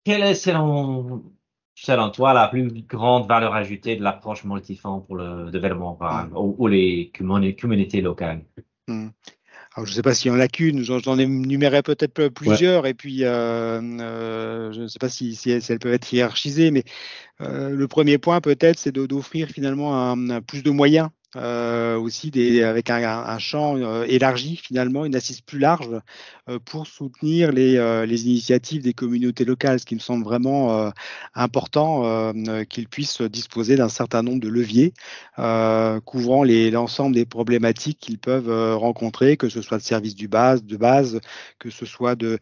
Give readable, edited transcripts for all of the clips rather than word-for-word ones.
quelle est selon toi la plus grande valeur ajoutée de l'approche multifonds pour le développement rural Hmm, ou les communautés locales? hmm. Alors, je ne sais pas s'il y en a qu'une, j'en énumérais peut-être Ouais. plusieurs, et puis je ne sais pas si elles peuvent être hiérarchisées, mais le premier point peut-être, c'est d'offrir finalement plus de moyens. Aussi avec un champ élargi finalement, une assise plus large pour soutenir les initiatives des communautés locales, ce qui me semble vraiment important qu'ils puissent disposer d'un certain nombre de leviers couvrant l'ensemble des problématiques qu'ils peuvent rencontrer, que ce soit de services de base, que ce soit de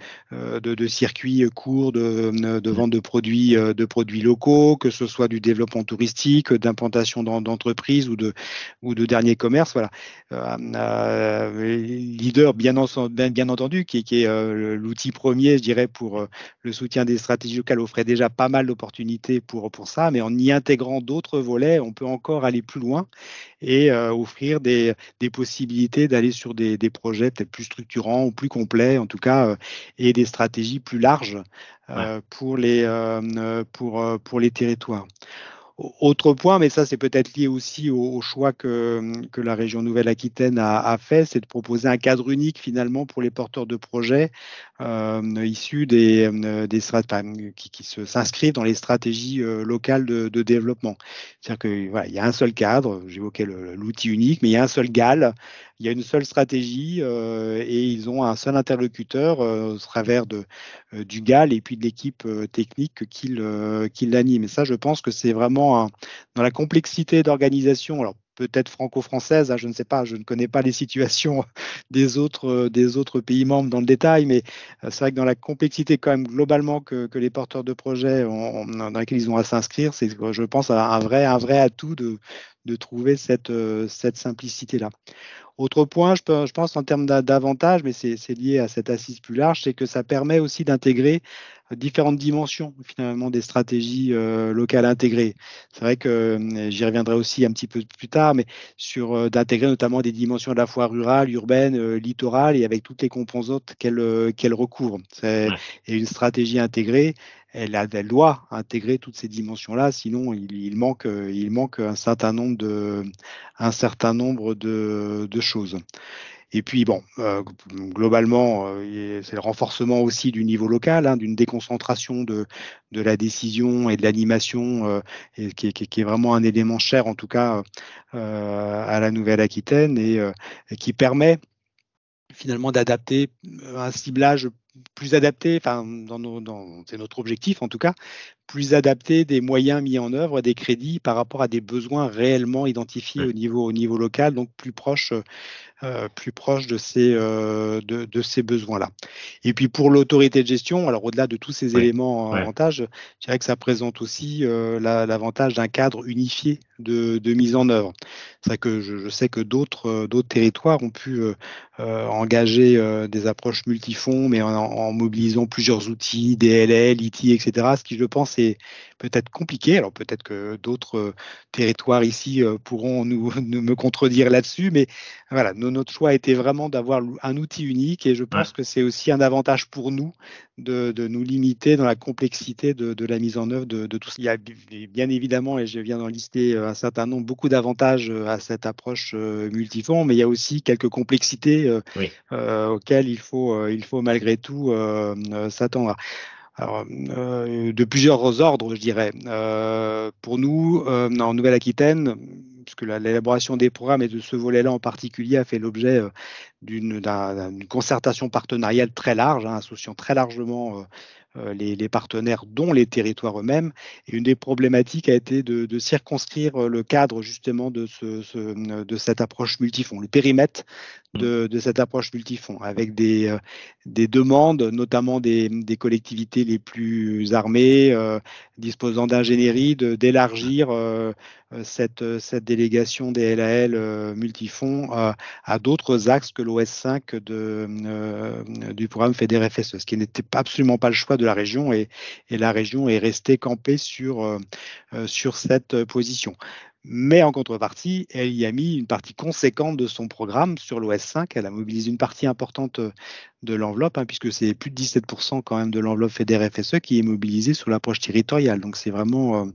circuits courts de vente de produits locaux, que ce soit du développement touristique, d'implantation d'entreprises ou de dernier commerce. Voilà. Leader, bien entendu, qui est l'outil premier, je dirais, pour le soutien des stratégies locales, offrait déjà pas mal d'opportunités pour ça, mais en y intégrant d'autres volets, on peut encore aller plus loin et offrir des possibilités d'aller sur des projets peut-être plus structurants ou plus complets, en tout cas, et des stratégies plus larges Ouais. pour les territoires. Autre point, mais ça c'est peut-être lié aussi au choix que la région Nouvelle-Aquitaine a fait, c'est de proposer un cadre unique finalement pour les porteurs de projets issus qui s'inscrivent dans les stratégies locales de développement. C'est-à-dire que voilà, il y a un seul cadre, j'évoquais l'outil unique, mais il y a un seul GAL, il y a une seule stratégie et ils ont un seul interlocuteur au travers du GAL et puis de l'équipe technique qui l'anime. Et ça, je pense que c'est vraiment dans la complexité d'organisation. Alors, peut-être franco-française, hein, je ne sais pas, je ne connais pas les situations des autres pays membres dans le détail, mais c'est vrai que dans la complexité quand même globalement que les porteurs de projets dans laquelle ils ont à s'inscrire, c'est, je pense, un vrai atout de trouver cette simplicité-là. Autre point, je pense en termes d'avantages, mais c'est lié à cette assise plus large, c'est que ça permet aussi d'intégrer différentes dimensions finalement des stratégies locales intégrées. C'est vrai que j'y reviendrai aussi un petit peu plus tard, mais sur d'intégrer notamment des dimensions à la fois rurales, urbaines, littorales et avec toutes les composantes qu'elle recouvre. Ouais. Et une stratégie intégrée, elle doit intégrer toutes ces dimensions-là, sinon il manque un certain nombre de choses. Et puis, bon, globalement, c'est le renforcement aussi du niveau local, hein, d'une déconcentration de la décision et de l'animation, et qui est vraiment un élément cher, en tout cas, à la Nouvelle-Aquitaine, et qui permet finalement d'adapter un ciblage plus adapté, enfin, c'est notre objectif en tout cas, plus adapté des moyens mis en œuvre, des crédits par rapport à des besoins réellement identifiés Ouais. au niveau local, donc plus proche de ces besoins-là. Et puis pour l'autorité de gestion, alors au-delà de tous ces Ouais. éléments Ouais. avantages, je dirais que ça présente aussi l'avantage d'un cadre unifié de mise en œuvre. C'est vrai que je sais que d'autres territoires ont pu engager des approches multifonds, mais en mobilisant plusieurs outils, DLL, IT, etc. Ce qui, je pense, est peut-être compliqué. Alors peut-être que d'autres territoires ici pourront me contredire là-dessus, mais voilà, notre choix était vraiment d'avoir un outil unique et je Ouais. pense que c'est aussi un avantage pour nous de nous limiter dans la complexité de la mise en œuvre de tout ça. Il y a bien évidemment, et je viens d'en lister un certain nombre, beaucoup d'avantages à cette approche multifonds, mais il y a aussi quelques complexités Oui. auxquelles il faut malgré tout s'attendre. Alors, de plusieurs ordres, je dirais. Pour nous, en Nouvelle-Aquitaine, puisque l'élaboration des programmes et de ce volet-là en particulier a fait l'objet d'une concertation partenariale très large, hein, associant très largement les partenaires, dont les territoires eux-mêmes. Et une des problématiques a été de circonscrire le cadre justement de cette approche multifonds, le périmètre Mm. de cette approche multifonds, avec des demandes, notamment des collectivités les plus armées, disposant d'ingénierie, d'élargir cette délégation des LAL multifonds à d'autres axes que l'OS5 du programme FEDER-FSE, ce qui n'était absolument pas le choix de la région et la région est restée campée sur cette position. Mais en contrepartie, elle y a mis une partie conséquente de son programme sur l'OS 5. Elle a mobilisé une partie importante de l'enveloppe, puisque c'est plus de 17% quand même de l'enveloppe FEDER FSE qui est mobilisée sur l'approche territoriale. Donc c'est vraiment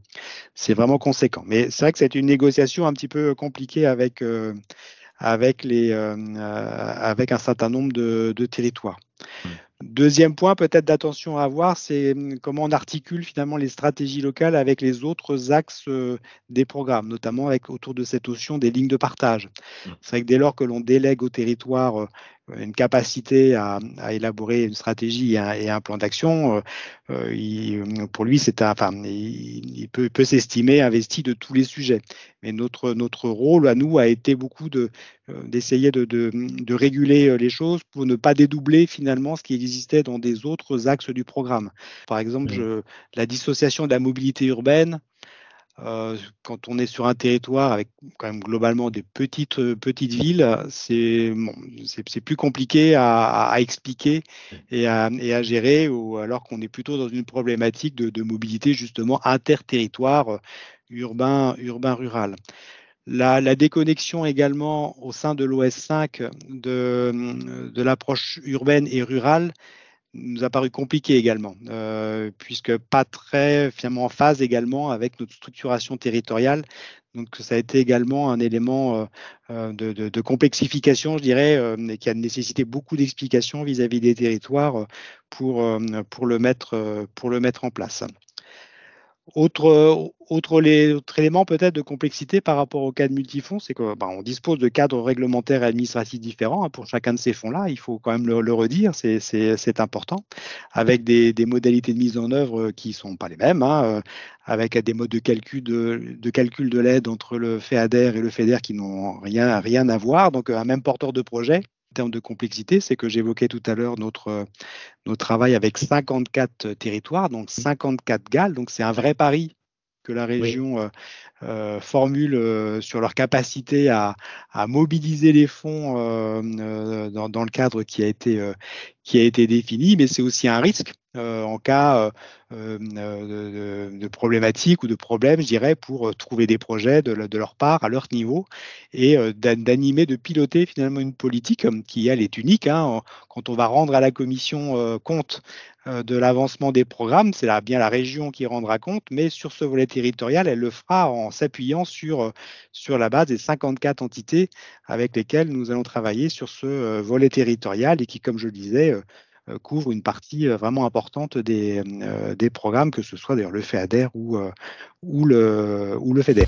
conséquent. Mais c'est vrai que c'est une négociation un petit peu compliquée avec un certain nombre de territoires. Deuxième point peut-être d'attention à avoir, c'est comment on articule finalement les stratégies locales avec les autres axes des programmes, notamment autour de cette notion des lignes de partage. C'est vrai que dès lors que l'on délègue au territoire une capacité à élaborer une stratégie et un plan d'action, pour lui, il peut s'estimer investi de tous les sujets. Mais notre rôle à nous a été beaucoup d'essayer de réguler les choses pour ne pas dédoubler finalement ce qui existait dans des autres axes du programme. Par exemple, la dissociation de la mobilité urbaine, quand on est sur un territoire avec quand même globalement des petites villes, c'est plus compliqué à expliquer et à gérer, alors qu'on est plutôt dans une problématique de mobilité justement interterritoire, urbain-rural. La déconnexion également au sein de l'OS 5 de l'approche urbaine et rurale nous a paru compliqué également, puisque pas très finalement en phase également avec notre structuration territoriale. Donc ça a été également un élément de complexification, je dirais, et qui a nécessité beaucoup d'explications vis-à-vis des territoires pour le mettre en place. Autre élément peut-être de complexité par rapport au cadre multifonds, c'est qu'on dispose de cadres réglementaires et administratifs différents pour chacun de ces fonds-là. Il faut quand même le redire, c'est important, avec des modalités de mise en œuvre qui ne sont pas les mêmes, avec des modes de calcul de l'aide entre le FEADER et le FEDER qui n'ont rien à voir. Donc un même porteur de projet. En termes de complexité, c'est que j'évoquais tout à l'heure notre travail avec 54 territoires, donc 54 GAL. Donc c'est un vrai pari que la région formule sur leur capacité à mobiliser les fonds dans le cadre qui a été défini, mais c'est aussi un risque en cas de problématiques ou de problèmes, je dirais, pour trouver des projets de leur part, à leur niveau, et d'animer, de piloter finalement une politique qui, elle, est unique. Quand on va rendre à la commission compte de l'avancement des programmes, c'est bien la région qui rendra compte, mais sur ce volet territorial, elle le fera en s'appuyant sur la base des 54 entités avec lesquelles nous allons travailler sur ce volet territorial et qui, comme je le disais, couvre une partie vraiment importante des programmes, que ce soit d'ailleurs le FEADER ou le FEDER.